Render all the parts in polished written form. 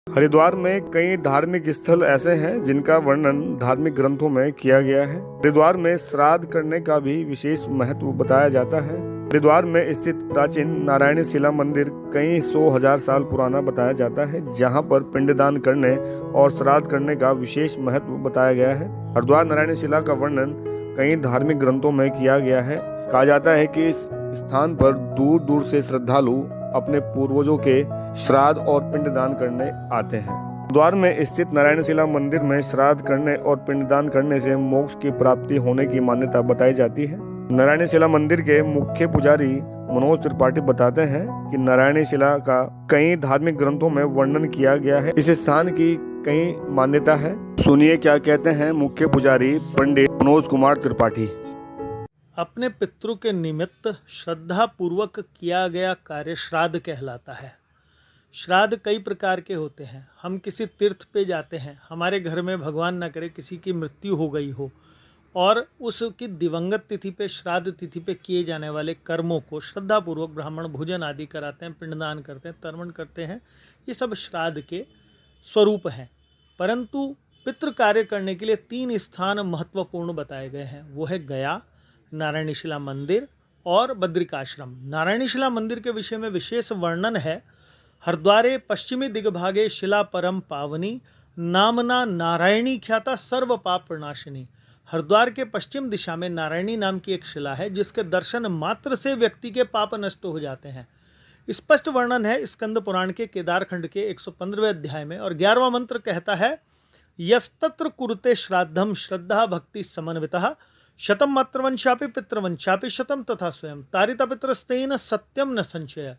हरिद्वार में कई धार्मिक स्थल ऐसे हैं जिनका वर्णन धार्मिक ग्रंथों में किया गया है। हरिद्वार में श्राद्ध करने का भी विशेष महत्व बताया जाता है। हरिद्वार में स्थित प्राचीन नारायणी शिला मंदिर कई 100,000 साल पुराना बताया जाता है, जहां पर पिंडदान करने और श्राद्ध करने का विशेष महत्व बताया गया है। हरिद्वार नारायणी शिला का वर्णन कई धार्मिक ग्रंथों में किया गया है। कहा जाता है कि इस स्थान पर दूर दूर से श्रद्धालु अपने पूर्वजों के श्राद्ध और पिंडदान करने आते हैं। हरिद्वार में स्थित नारायणशिला मंदिर में श्राद्ध करने और पिंडदान करने से मोक्ष की प्राप्ति होने की मान्यता बताई जाती है। नारायणशिला मंदिर के मुख्य पुजारी मनोज त्रिपाठी बताते हैं कि नारायणशिला का कई धार्मिक ग्रंथों में वर्णन किया गया है। इस स्थान की कई मान्यता है। सुनिए क्या कहते हैं मुख्य पुजारी पंडित मनोज कुमार त्रिपाठी। अपने पितरों के निमित्त श्रद्धा पूर्वक किया गया कार्य श्राद्ध कहलाता है। श्राद्ध कई प्रकार के होते हैं। हम किसी तीर्थ पे जाते हैं, हमारे घर में भगवान न करे किसी की मृत्यु हो गई हो और उसकी दिवंगत तिथि पे, श्राद्ध तिथि पे किए जाने वाले कर्मों को श्रद्धापूर्वक ब्राह्मण भोजन आदि कराते हैं, पिंडदान करते हैं, तर्पण करते हैं। ये सब श्राद्ध के स्वरूप हैं। परंतु पितृ कार्य करने के लिए 3 स्थान महत्वपूर्ण बताए गए हैं। वो है गया, नारायणशिला मंदिर और बद्रिकाश्रम। नारायणशिला मंदिर के विषय में विशेष वर्णन है। हरिद्वारे पश्चिमी दिग्भागे शिला परम पावनी, नामना नारायणी ख्याता सर्व पाप प्रणाशिनी। हरिद्वार के पश्चिम दिशा में नारायणी नाम की एक शिला है, जिसके दर्शन मात्र से व्यक्ति के पाप नष्ट हो जाते हैं। स्पष्ट वर्णन है स्कंद पुराण के केदारखंड के 115वें अध्याय में, और 11वां मंत्र कहता है, यस्तत्र कुरुते श्राद्धम श्रद्धा भक्ति समन्वितः शतम मातृवंशापि पितृवंशापि शतम तथा स्वयं तारिता पितृस्तेन सत्यम न संशय।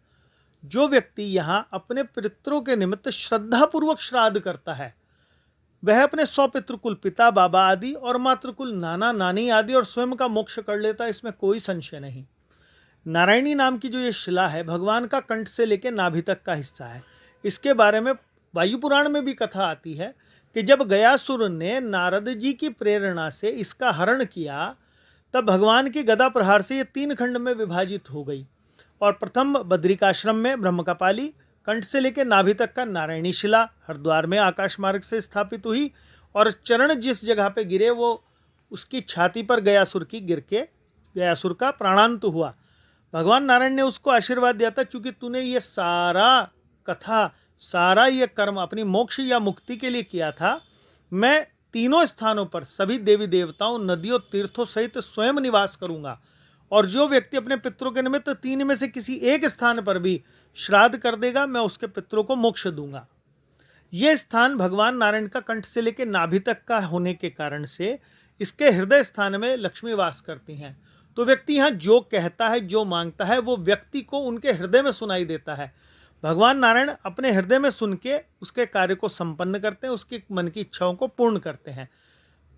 जो व्यक्ति यहाँ अपने पितरों के निमित्त श्रद्धापूर्वक श्राद्ध करता है, वह अपने 100 पितृकुल पिता बाबा आदि और मातृकुल नाना नानी आदि और स्वयं का मोक्ष कर लेता है। इसमें कोई संशय नहीं। नारायणी नाम की जो ये शिला है, भगवान का कंठ से लेकर नाभि तक का हिस्सा है। इसके बारे में वायु पुराण में भी कथा आती है कि जब गयासुर ने नारद जी की प्रेरणा से इसका हरण किया, तब भगवान की गदा प्रहार से ये 3 खंड में विभाजित हो गई। और प्रथम बद्रिकाश्रम में ब्रह्मकपाली, कंठ से लेकर नाभि तक का नारायणी शिला हरिद्वार में आकाश मार्ग से स्थापित हुई, और चरण जिस जगह पे गिरे वो उसकी छाती पर गयासुर की गिर के गयासुर का प्राणांत हुआ। भगवान नारायण ने उसको आशीर्वाद दिया था, चूंकि तूने ये सारा कथा, सारा ये कर्म अपनी मोक्ष या मुक्ति के लिए किया था, मैं तीनों स्थानों पर सभी देवी देवताओं, नदियों, तीर्थों सहित स्वयं निवास करूंगा। और जो व्यक्ति अपने पितरों के निमित्त 3 में से किसी एक स्थान पर भी श्राद्ध कर देगा, मैं उसके पितरों को मोक्ष दूंगा। यह स्थान भगवान नारायण का कंठ से लेकर नाभि तक का होने के कारण से इसके हृदय स्थान में लक्ष्मी वास करती हैं। तो व्यक्ति यहाँ जो कहता है, जो मांगता है, वो व्यक्ति को उनके हृदय में सुनाई देता है। भगवान नारायण अपने हृदय में सुन के उसके कार्य को संपन्न करते हैं, उसकी मन की इच्छाओं को पूर्ण करते हैं।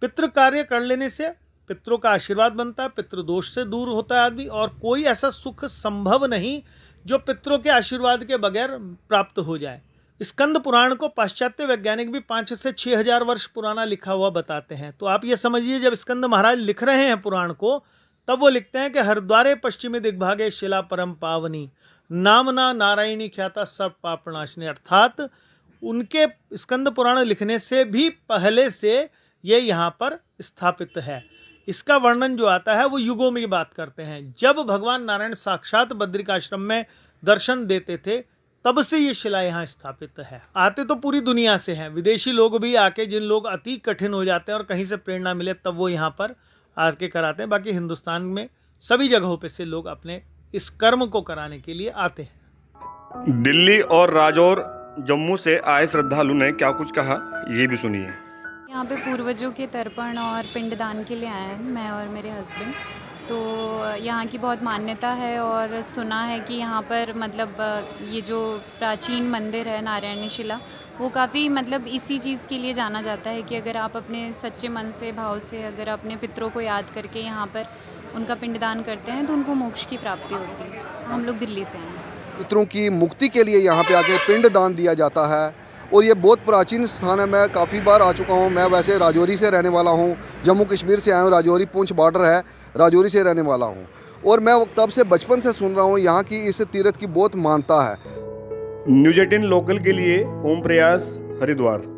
पितृ कार्य कर लेने से पितरों का आशीर्वाद बनता है, पितृदोष से दूर होता है आदमी, और कोई ऐसा सुख संभव नहीं जो पितरों के आशीर्वाद के बगैर प्राप्त हो जाए। स्कंद पुराण को पाश्चात्य वैज्ञानिक भी 5 से 6,000 वर्ष पुराना लिखा हुआ बताते हैं। तो आप ये समझिए, जब स्कंद महाराज लिख रहे हैं पुराण को, तब वो लिखते हैं कि हरिद्वारे पश्चिमी दिग्भागे शिला परम पावनी, नामना नारायणी ख्याता सब पाप प्रणाशिनी। अर्थात उनके स्कंद पुराण लिखने से भी पहले से ये यहाँ पर स्थापित है। इसका वर्णन जो आता है वो युगों में बात करते हैं। जब भगवान नारायण साक्षात बद्रिकाश्रम में दर्शन देते थे, तब से ये शिला यहाँ स्थापित है। आते तो पूरी दुनिया से हैं, विदेशी लोग भी आके, जिन लोग अति कठिन हो जाते हैं और कहीं से प्रेरणा मिले तब वो यहाँ पर आके कराते हैं। बाकी हिंदुस्तान में सभी जगहों पे से लोग अपने इस कर्म को कराने के लिए आते हैं। दिल्ली और राजौर, जम्मू से आए श्रद्धालु ने क्या कुछ कहा, ये भी सुनिए। यहाँ पे पूर्वजों के तर्पण और पिंडदान के लिए आए हैं, मैं और मेरे हस्बैंड। तो यहाँ की बहुत मान्यता है, और सुना है कि यहाँ पर मतलब ये जो प्राचीन मंदिर है नारायणी शिला, वो काफ़ी मतलब इसी चीज़ के लिए जाना जाता है कि अगर आप अपने सच्चे मन से, भाव से अगर अपने पितरों को याद करके यहाँ पर उनका पिंडदान करते हैं तो उनको मोक्ष की प्राप्ति होती है। हम लोग दिल्ली से हैं। पितरों की मुक्ति के लिए यहाँ पे आके पिंडदान दिया जाता है, और ये बहुत प्राचीन स्थान है। मैं काफ़ी बार आ चुका हूँ। मैं वैसे राजौरी से रहने वाला हूँ, जम्मू कश्मीर से आया हूँ, राजौरी पुंछ बॉर्डर है, राजौरी से रहने वाला हूँ। और मैं तब से बचपन से सुन रहा हूँ यहाँ की इस तीर्थ की बहुत मान्यता है। न्यूज 18 लोकल के लिए ओम प्रयास, हरिद्वार।